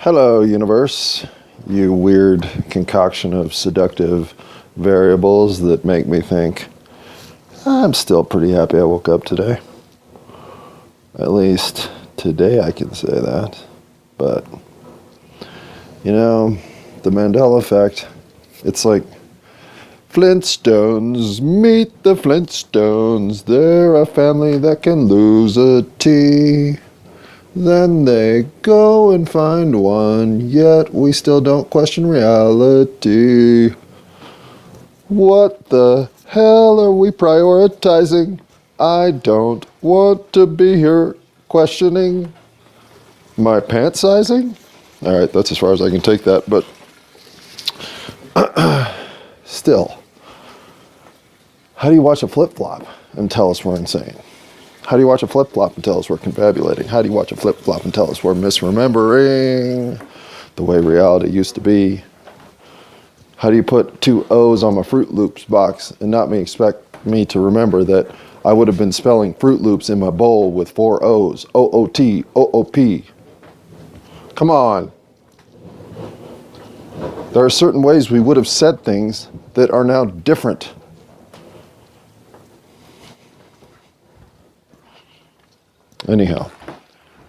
Hello, universe, you weird concoction of seductive variables that make me think I'm still pretty happy I woke up today. At least today I can say that. But, you know, the Mandela effect, it's like Flintstones, meet the Flintstones. They're a family that can lose a T. Then they go and find one, yet we still don't question reality. What the hell are we prioritizing? I don't want to be here questioning my pant sizing. All right, that's as far as I can take that, but still, how do you watch a flip-flop and tell us we're insane? How do you watch a flip-flop and tell us we're confabulating? How do you watch a flip-flop and tell us we're misremembering the way reality used to be? How do you put 2 O's on my Fruit Loops box and not expect me to remember that I would have been spelling Fruit Loops in my bowl with 4 O's, O-O-T, O-O-P? Come on. There are certain ways we would have said things that are now different. Anyhow,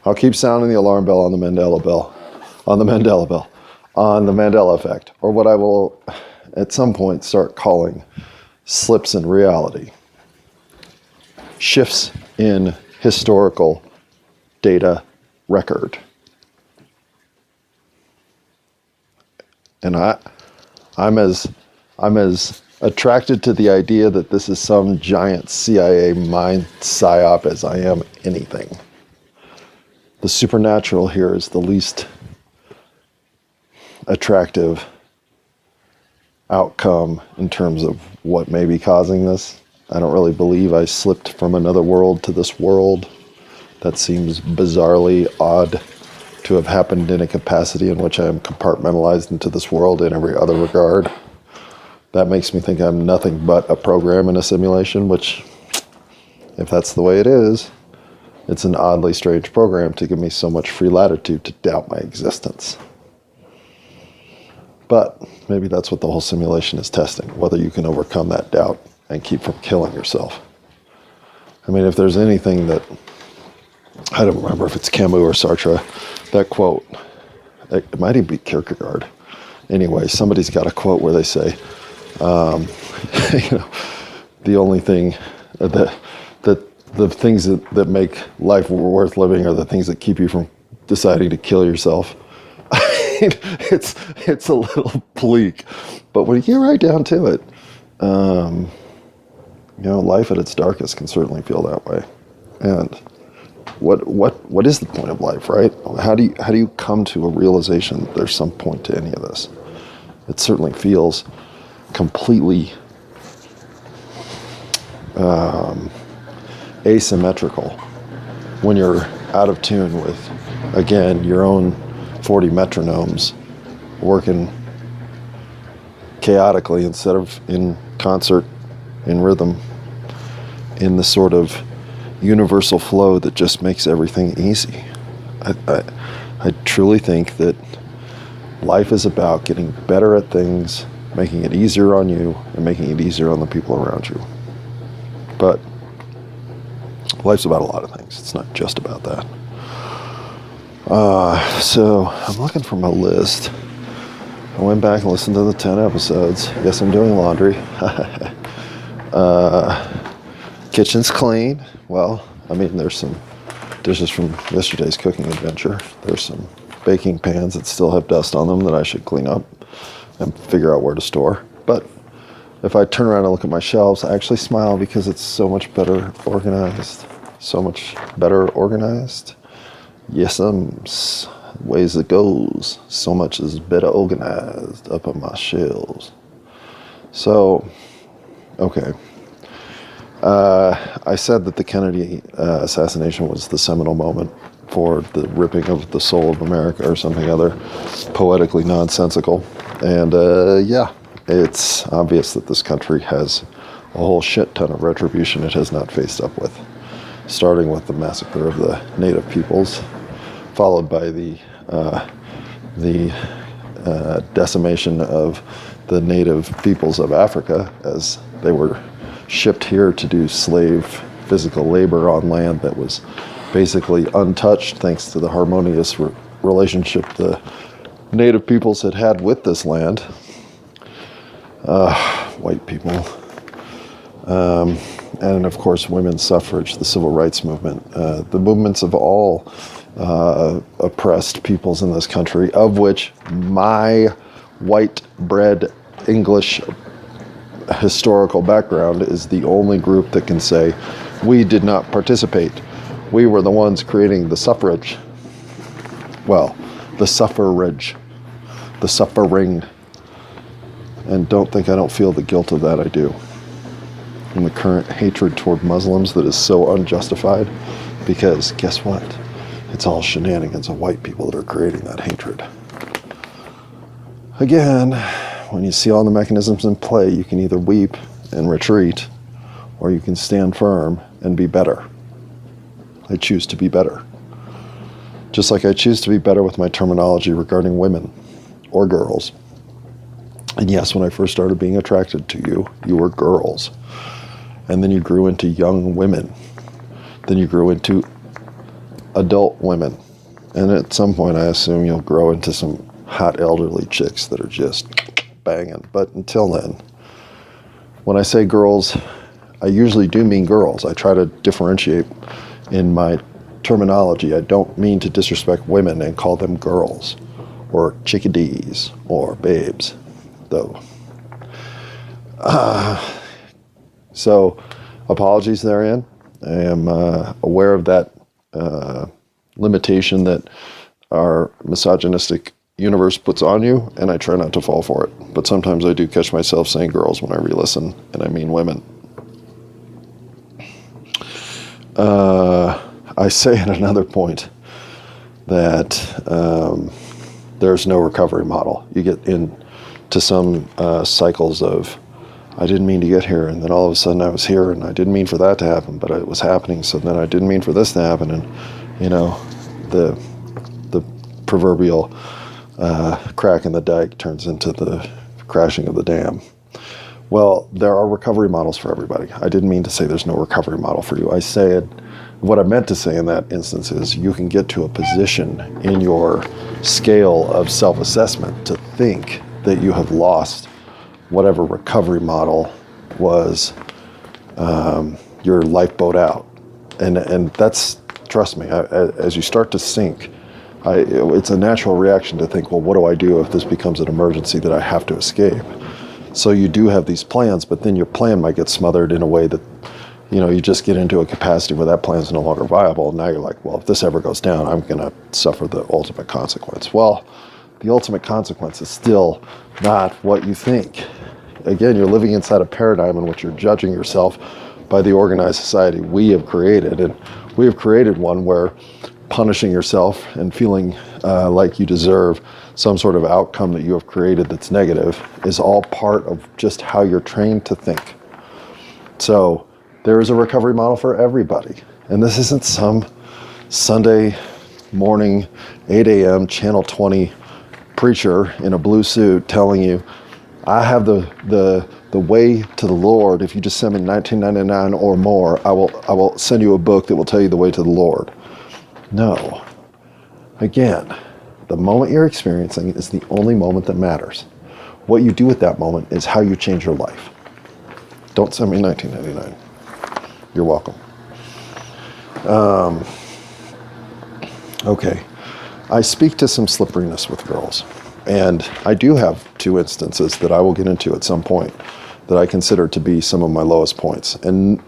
I'll keep sounding the alarm bell on the Mandela effect, or what I will at some point start calling slips in reality, shifts in historical data record. And I'm as attracted to the idea that this is some giant CIA mind psyop as I am anything. The supernatural here is the least attractive outcome in terms of what may be causing this. I don't really believe I slipped from another world to this world. That seems bizarrely odd to have happened in a capacity in which I am compartmentalized into this world in every other regard. That makes me think I'm nothing but a program in a simulation, which, if that's the way it is, it's an oddly strange program to give me so much free latitude to doubt my existence. But maybe that's what the whole simulation is testing, whether you can overcome that doubt and keep from killing yourself. I mean, if there's anything that, I don't remember if it's Camus or Sartre, that quote, it might even be Kierkegaard. Anyway, somebody's got a quote where they say, the only thing that the things that make life worth living are the things that keep you from deciding to kill yourself. It's a little bleak, but when you get right down to it, life at its darkest can certainly feel that way. And what is the point of life, right? How do you come to a realization that there's some point to any of this? It certainly feels completely asymmetrical when you're out of tune with, again, your own 40 metronomes working chaotically instead of in concert, in rhythm, in the sort of universal flow that just makes everything easy. I truly think that life is about getting better at things, making it easier on you, and making it easier on the people around you. But life's about a lot of things. It's not just about that. So I'm looking for my list. I went back and listened to the 10 episodes. Yes, I'm doing laundry. Kitchen's clean. Well, I mean, there's some dishes from yesterday's cooking adventure. There's some baking pans that still have dust on them that I should clean up and figure out where to store. But if I turn around and look at my shelves, I actually smile because it's so much better organized. So much better organized. Yes'ms, ways it goes. So much is better organized up on my shelves. So, okay. I said that the Kennedy assassination was the seminal moment for the ripping of the soul of America or something other poetically nonsensical. And yeah, it's obvious that this country has a whole shit ton of retribution it has not faced up with, starting with the massacre of the native peoples, followed by the the decimation of the native peoples of Africa as they were shipped here to do slave physical labor on land that was basically untouched thanks to the harmonious relationship the native peoples had had with this land. White people. And of course, women's suffrage, the civil rights movement, the movements of all oppressed peoples in this country, of which my white bread English historical background is the only group that can say we did not participate. We were the ones creating the suffrage. Well, the suffrage, the suffering. And don't think I don't feel the guilt of that, I do. And the current hatred toward Muslims that is so unjustified, because guess what? It's all shenanigans of white people that are creating that hatred. Again, when you see all the mechanisms in play, you can either weep and retreat, or you can stand firm and be better. I choose to be better. Just like I choose to be better with my terminology regarding women or girls. And yes, when I first started being attracted to you, you were girls. And then you grew into young women. Then you grew into adult women. And at some point, I assume you'll grow into some hot elderly chicks that are just banging. But until then, when I say girls, I usually do mean girls. I try to differentiate in my terminology. I don't mean to disrespect women and call them girls or chickadees or babes, though. So apologies therein. I am aware of that limitation that our misogynistic universe puts on you, and I try not to fall for it. But sometimes I do catch myself saying girls when I re-listen, and I mean women. I say at another point that there's no recovery model. You get into some cycles of, I didn't mean to get here, and then all of a sudden I was here, and I didn't mean for that to happen, but it was happening, so then I didn't mean for this to happen, and, you know, the proverbial crack in the dike turns into the crashing of the dam. Well, there are recovery models for everybody. I didn't mean to say there's no recovery model for you. I said, what I meant to say in that instance is you can get to a position in your scale of self-assessment to think that you have lost whatever recovery model was your lifeboat out. And that's, trust me, as you start to sink, it's a natural reaction to think, well, what do I do if this becomes an emergency that I have to escape? So you do have these plans, but then your plan might get smothered in a way that, you know, you just get into a capacity where that plan is no longer viable. Now you're like, well, if this ever goes down, I'm going to suffer the ultimate consequence. Well, the ultimate consequence is still not what you think. Again, you're living inside a paradigm in which you're judging yourself by the organized society we have created. And we have created one where punishing yourself and feeling like you deserve some sort of outcome that you have created that's negative is all part of just how you're trained to think. So there is a recovery model for everybody. And this isn't some Sunday morning, 8 a.m., Channel 20 preacher in a blue suit telling you, I have the way to the Lord. If you just send me $19.99 or more, I will send you a book that will tell you the way to the Lord. No. Again, the moment you're experiencing is the only moment that matters. What you do at that moment is how you change your life. Don't send me $19.99. You're welcome. Okay. I speak to some slipperiness with girls. And I do have 2 instances that I will get into at some point that I consider to be some of my lowest points. And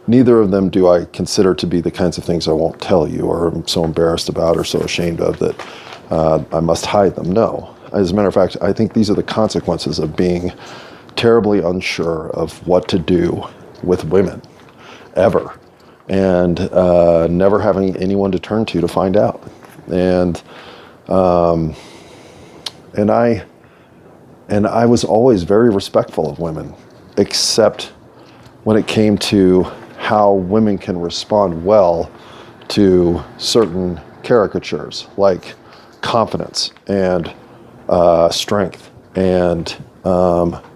neither of them do I consider to be the kinds of things I won't tell you or I'm so embarrassed about or so ashamed of that I must hide them. No. As a matter of fact, I think these are the consequences of being terribly unsure of what to do with women, ever, and never having anyone to turn to find out. And I was always very respectful of women, except when it came to how women can respond well to certain caricatures, like confidence and strength and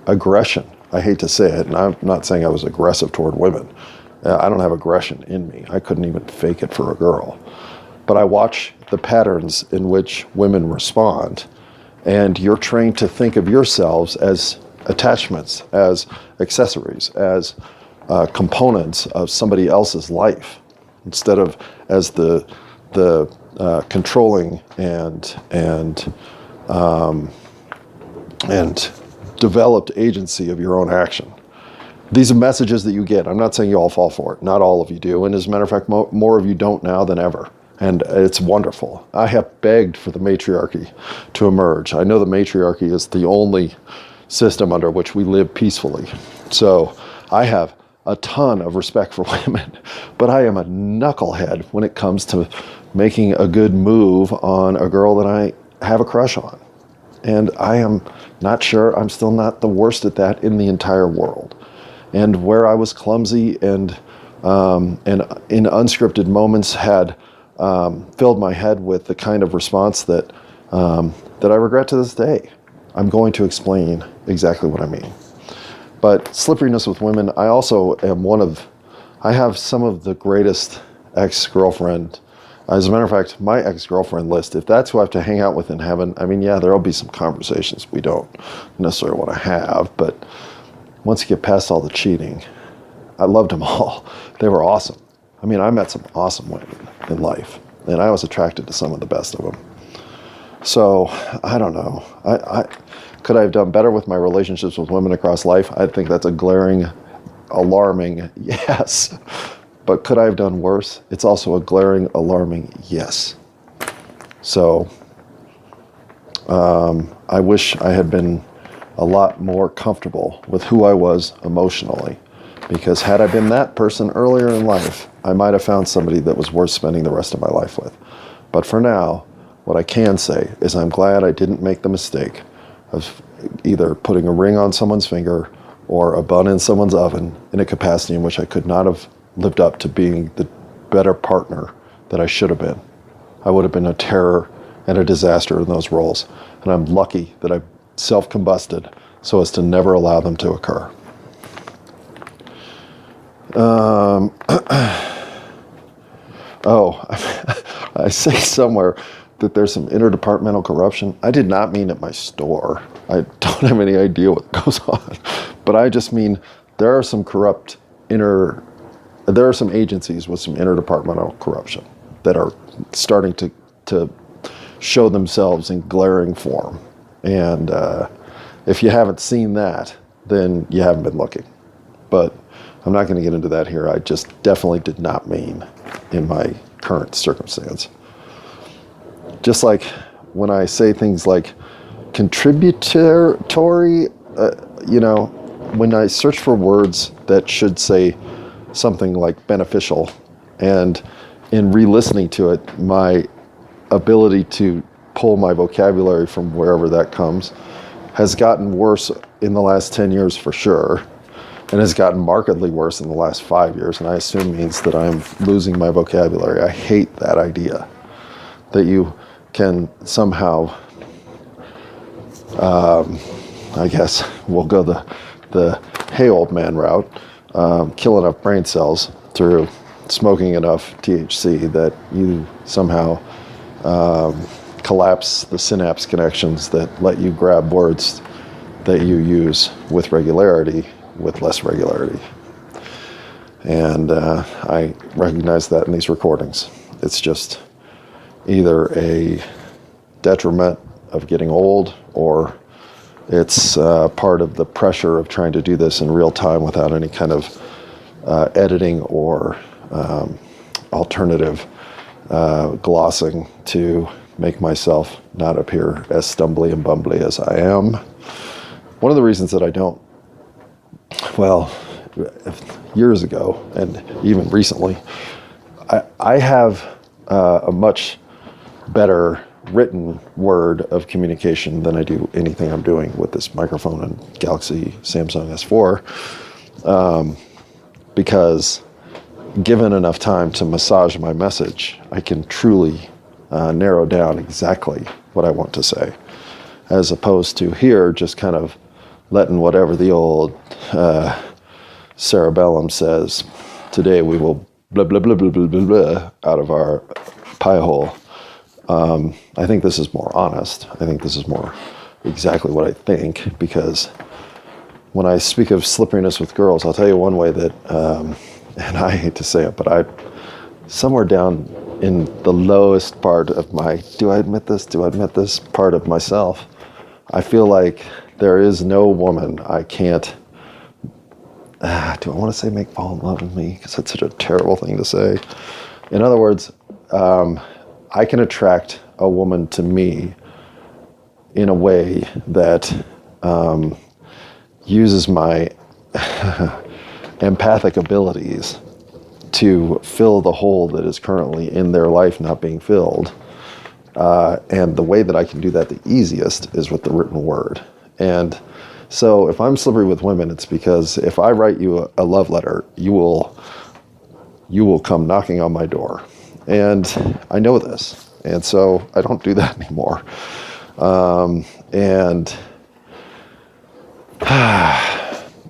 aggression. I hate to say it, and I'm not saying I was aggressive toward women. I don't have aggression in me. I couldn't even fake it for a girl. But I watch the patterns in which women respond, and you're trained to think of yourselves as attachments, as accessories, as components of somebody else's life, instead of as the controlling and developed agency of your own action. These are messages that you get. I'm not saying you all fall for it. Not all of you do. And as a matter of fact, more of you don't now than ever. And it's wonderful. I have begged for the matriarchy to emerge. I know the matriarchy is the only system under which we live peacefully. So I have a ton of respect for women, but I am a knucklehead when it comes to making a good move on a girl that I have a crush on. And I am not sure, I'm still not the worst at that in the entire world. And where I was clumsy and in unscripted moments had filled my head with the kind of response that I regret to this day. I'm going to explain exactly what I mean. But slipperiness with women, I also am I have some of the greatest ex-girlfriend. As a matter of fact, my ex-girlfriend list, if that's who I have to hang out with in heaven, I mean, yeah, there'll be some conversations we don't necessarily want to have, but once you get past all the cheating, I loved them all. They were awesome. I mean, I met some awesome women in life, and I was attracted to some of the best of them. So, I don't know. Could I have done better with my relationships with women across life? I think that's a glaring, alarming yes. But could I have done worse? It's also a glaring, alarming yes. So, I wish I had been a lot more comfortable with who I was emotionally. Because had I been that person earlier in life, I might have found somebody that was worth spending the rest of my life with. But for now, what I can say is I'm glad I didn't make the mistake of either putting a ring on someone's finger or a bun in someone's oven in a capacity in which I could not have lived up to being the better partner that I should have been. I would have been a terror and a disaster in those roles. And I'm lucky that I self-combusted so as to never allow them to occur. I say somewhere that there's some interdepartmental corruption. I did not mean at my store. I don't have any idea what goes on. But I just mean there are some there are some agencies with some interdepartmental corruption that are starting to show themselves in glaring form. And if you haven't seen that, then you haven't been looking. But I'm not going to get into that here. I just definitely did not mean in my current circumstance. Just like when I say things like contributory, when I search for words that should say something like beneficial, and in re-listening to it, my ability to pull my vocabulary from wherever that comes has gotten worse in the last 10 years for sure, and has gotten markedly worse in the last 5 years, and I assume means that I'm losing my vocabulary. I hate that idea that you can somehow, I guess we'll go the hey old man route, kill enough brain cells through smoking enough THC that you somehow collapse the synapse connections that let you grab words that you use with regularity with less regularity. And I recognize that in these recordings. It's just either a detriment of getting old, or it's part of the pressure of trying to do this in real time without any kind of editing or alternative glossing to make myself not appear as stumbly and bumbly as I am. One of the reasons that I don't, years ago and even recently, I have a much better written word of communication than I do anything I'm doing with this microphone and Galaxy Samsung S4, because given enough time to massage my message, I can truly narrow down exactly what I want to say, as opposed to here just kind of letting whatever the old cerebellum says, today we will blah, blah, blah, blah, blah, blah, blah, out of our pie hole. I think this is more honest. I think this is more exactly what I think, because when I speak of slipperiness with girls, I'll tell you one way that, and I hate to say it, but somewhere down in the lowest part of my, do I admit this part of myself, I feel like there is no woman I can't, do I want to say make fall in love with me? Because that's such a terrible thing to say. In other words, I can attract a woman to me in a way that uses my empathic abilities to fill the hole that is currently in their life not being filled. And the way that I can do that the easiest is with the written word. And so if I'm slippery with women, it's because if I write you a love letter, you will come knocking on my door. And I know this. And so I don't do that anymore. And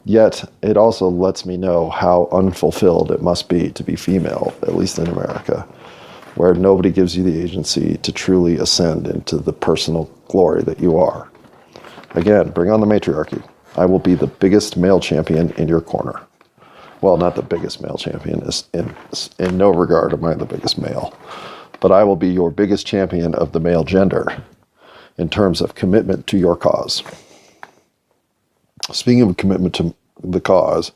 yet it also lets me know how unfulfilled it must be to be female, at least in America, where nobody gives you the agency to truly ascend into the personal glory that you are. Again, bring on the matriarchy. I will be the biggest male champion in your corner. Well, not the biggest male champion. In no regard am I the biggest male. But I will be your biggest champion of the male gender in terms of commitment to your cause. Speaking of commitment to the cause,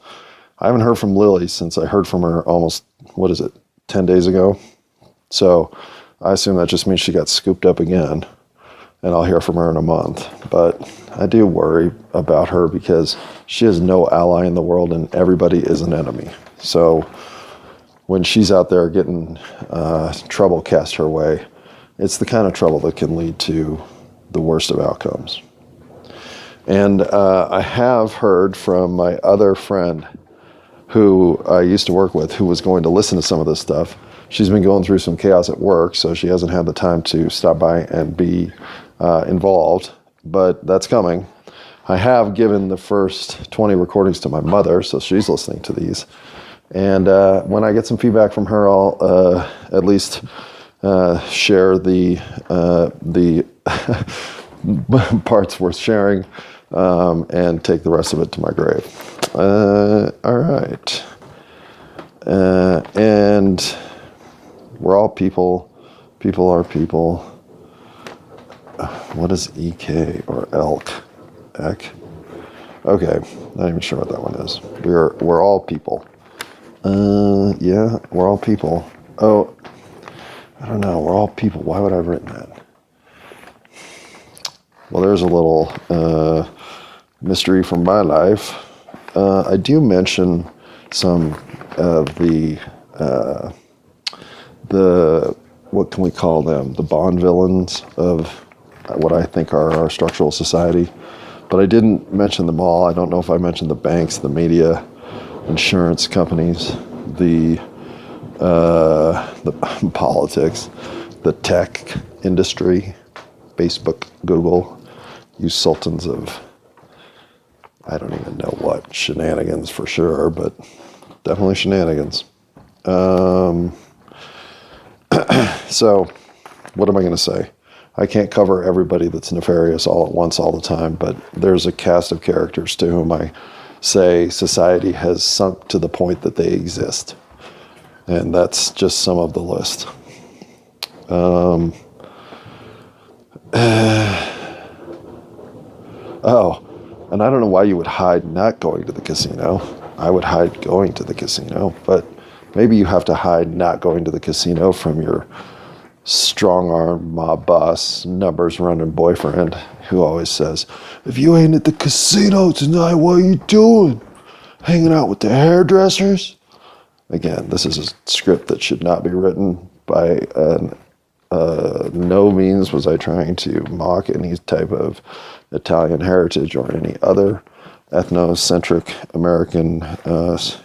I haven't heard from Lily since I heard from her almost, 10 days ago? So I assume that just means she got scooped up again, and I'll hear from her in a month. But I do worry about her because she has no ally in the world and everybody is an enemy. So when she's out there getting trouble cast her way, it's the kind of trouble that can lead to the worst of outcomes. And I have heard from my other friend who I used to work with, who was going to listen to some of this stuff. She's been going through some chaos at work, so she hasn't had the time to stop by and be involved, but that's coming. I have given the first 20 recordings to my mother, so she's listening to these. And when I get some feedback from her, I'll at least share the parts worth sharing, and take the rest of it to my grave. All right. And we're all people. People are people. What is EK or elk? Ek? Okay, not even sure what that one is. We're all people. Yeah, we're all people. Oh, I don't know. We're all people. Why would I have written that? Well, there's a little mystery from my life. I do mention some of the what can we call them? The Bond villains of what I think are our structural society. But I didn't mention them all. I don't know if I mentioned the banks, the media, insurance companies, the politics, the tech industry, Facebook, Google, you sultans of, I don't even know what, shenanigans for sure, but definitely shenanigans. So, what am I going to say? I can't cover everybody that's nefarious all at once all the time, but there's a cast of characters to whom I say society has sunk to the point that they exist. And that's just some of the list. Oh, and I don't know why you would hide not going to the casino. I would hide going to the casino, but maybe you have to hide not going to the casino from your strong-arm mob boss, numbers-running boyfriend who always says, if you ain't at the casino tonight, what are you doing? Hanging out with the hairdressers? Again, this is a script that should not be written by no means was I trying to mock any type of Italian heritage or any other ethnocentric American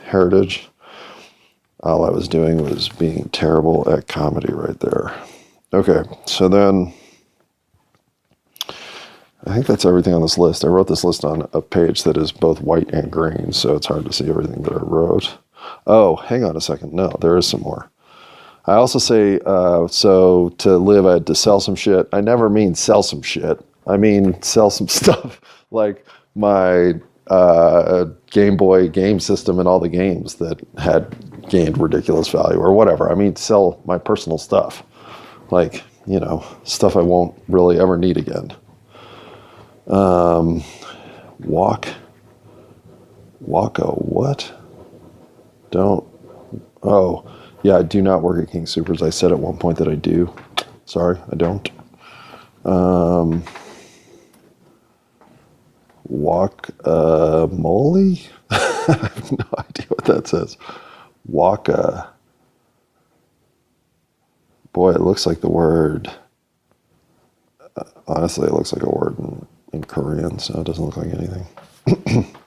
heritage. All I was doing was being terrible at comedy right there. Okay, so then I think that's everything on this list. I wrote this list on a page that is both white and green, so it's hard to see everything that I wrote. Oh, hang on a second. No, there is some more. I also say, so to live, I had to sell some shit. I never mean sell some shit. I mean sell some stuff, like my Game Boy game system and all the games that had gained ridiculous value or whatever. I mean sell my personal stuff, like, you know, stuff I won't really ever need again. Wate.Wut? Oh, yeah, I do not work at King Soopers. I said at one point that I do. Sorry, I don't. Guacamole? I have no idea what that says. Waka. Boy, it looks like the word. Honestly, it looks like a word in Korean, so it doesn't look like anything.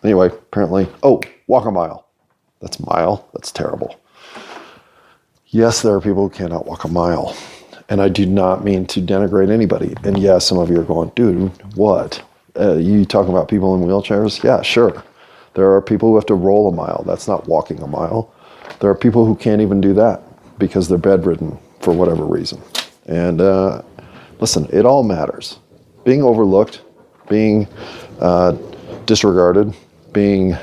Anyway, apparently. Oh, walk a mile. That's mile. That's terrible. Yes, there are people who cannot walk a mile. And I do not mean to denigrate anybody. And yes, some of you are going, dude, what? You talking about people in wheelchairs? Yeah, sure. There are people who have to roll a mile. That's not walking a mile. There are people who can't even do that because they're bedridden for whatever reason. And listen, it all matters. Being overlooked, being disregarded, being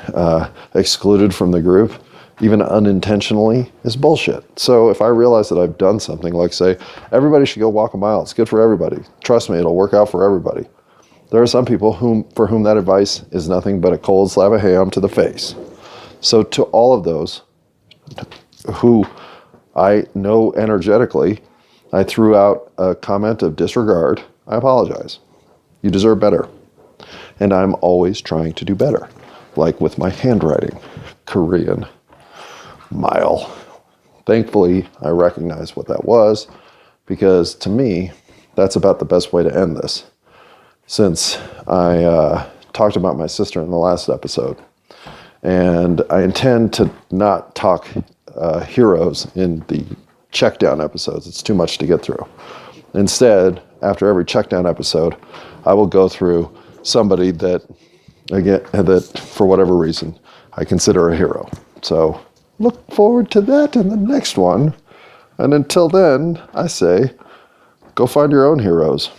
excluded from the group, even unintentionally, is bullshit. So if I realize that I've done something, like say, everybody should go walk a mile, it's good for everybody. Trust me, it'll work out for everybody. There are some people for whom that advice is nothing but a cold slab of ham to the face. So to all of those who I know energetically, I threw out a comment of disregard, I apologize. You deserve better. And I'm always trying to do better. Like with my handwriting, Korean mile. Thankfully, I recognize what that was, because to me, that's about the best way to end this. Since I talked about my sister in the last episode, and I intend to not talk heroes in the checkdown episodes. It's too much to get through. Instead, after every checkdown episode, I will go through somebody that, again, that for whatever reason, I consider a hero. So look forward to that in the next one. And until then, I say, go find your own heroes.